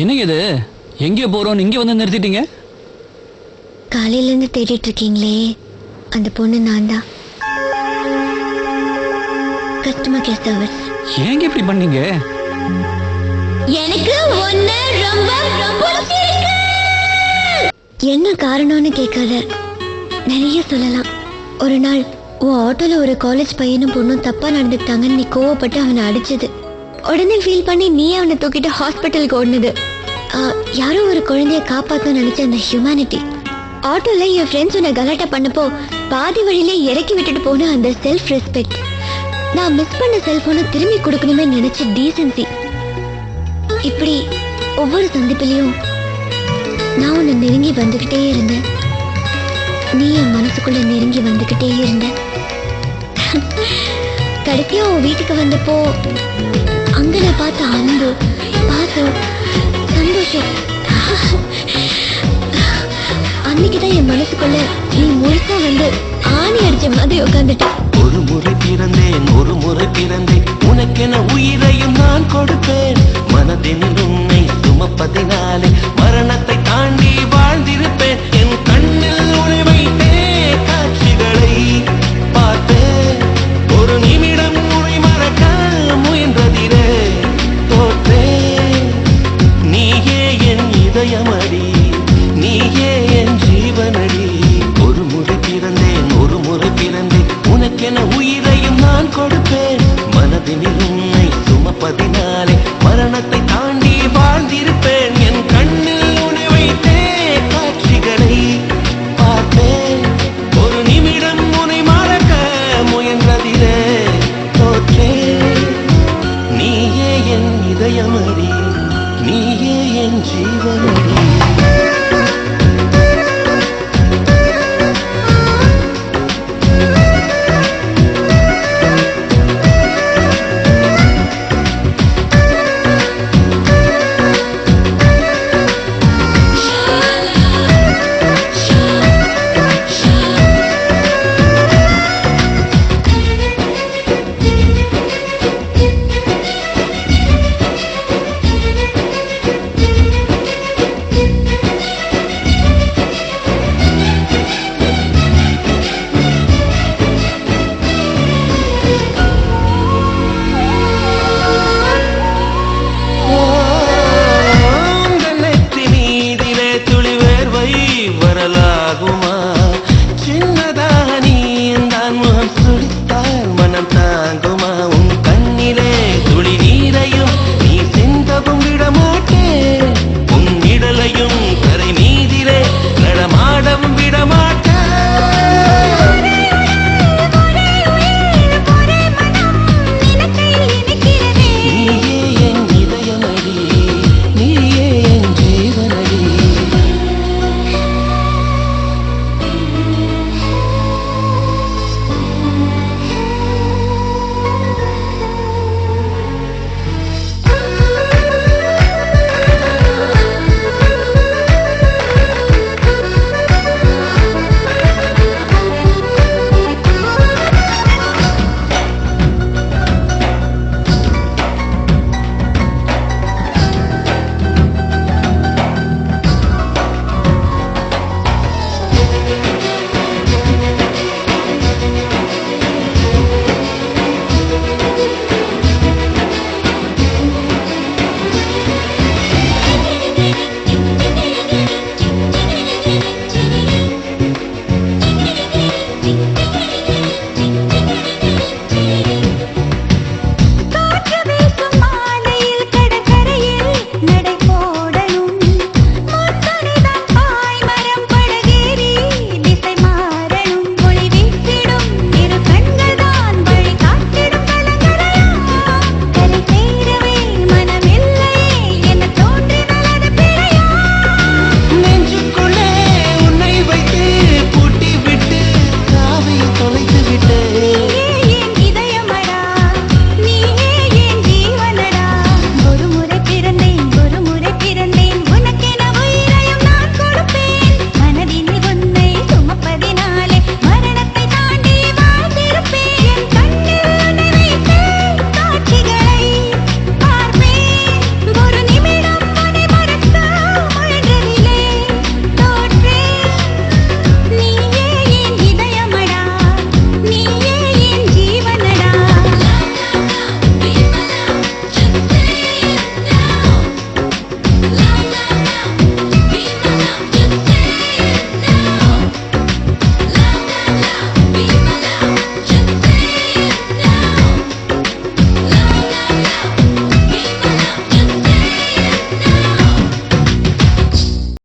என்னங்க இது? எங்கே போறோம் இங்க வந்து நிறுத்திட்டீங்க? காலையில இருந்து தேடிட்டு இருக்கீங்களே, அந்த பொண்ணு நான் தான். Customer care service. ஏங்க இப்படி பண்ணீங்க? எனக்கு ஒண்ணு ரொம்ப பிடிச்சிருக்கு. என்ன காரணம்னு கேட்காத, நிறைய சொல்லலாம். ஒரு நாள் உன் ஆட்டோல ஒரு காலேஜ் பையனும் பொண்ணும் தப்பா நடந்துக்கிட்டாங்கன்னு நீ கோவப்பட்டு அவனை அடிச்சது. உடனே ஃபீல் பண்ணி நீ அவனை தூக்கிட்டு ஹாஸ்பிட்டலுக்கு ஓடுனது. யாரோ ஒரு குழந்தைய காப்பாற்றணும்னு நினைச்ச அந்த ஹியூமனிட்டி. ஆட்டோல என் ஃப்ரெண்ட்ஸ் உன்னை கலாட்டா பண்ணப்போ பாதி வழியிலே இறக்கி விட்டுட்டு போன அந்த செல்ஃப் ரெஸ்பெக்ட். நான் மிஸ் பண்ண செல்போனை திரும்பி கொடுக்கணுமே நினைச்ச டீசென்சி. இப்படி ஒவ்வொரு சந்திப்பிலையும் நான் உன்னை நெருங்கி வந்துகிட்டே இருந்தேன். நீ என் மனசுக்குள்ள நெருங்கி வந்துகிட்டே இருந்த. கடைசியா உன் வீட்டுக்கு வந்தப்போ அங்க நான் பார்த்த அன்பு, பாசம், சந்தோஷம், அன்னைக்குதான் என் மனசுக்குள்ள நீ முழுசா வந்து ஆணி அடிச்ச மாதிரி உட்காந்துட்ட. ஒரு முறை பிறந்தேன், ஒரு முறை பிறந்தேன், உனக்கென உயிரையும் நான் கொடுப்பேன். மனதினில் உன்னை சுமப்பதினாலே மரணத்தை தாண்டி வாழ்ந்திருப்பேன். என் கண்ணில் உன்னை வைத்தே காட்சிகளை பார்த்தேன். ஒரு நிமிடம் உன்னை மறக்க முயன்றதிலே தோற்றேன். நீயே என் இதயமடி, நீயே என் ஜீவனடி. ஒரு முறை பிறந்தேன், ஒரு முறை பிறந்தேன், உனக்கென உயிரையும் நான் கொடுப்பேன். மனதினில் உன்னை சுமப்பதினாலே மரணத்தை தாண்டி வாழ்ந்திருப்பேன். என் கண்ணில் உன்னை வைத்தே காட்சிகளை பார்த்தேன். ஒரு நிமிடம் உன்னை மறக்க முயன்றதிலே தோற்றேன். நீயே என் இதயமடி, நீயே என் ஜீவனடி.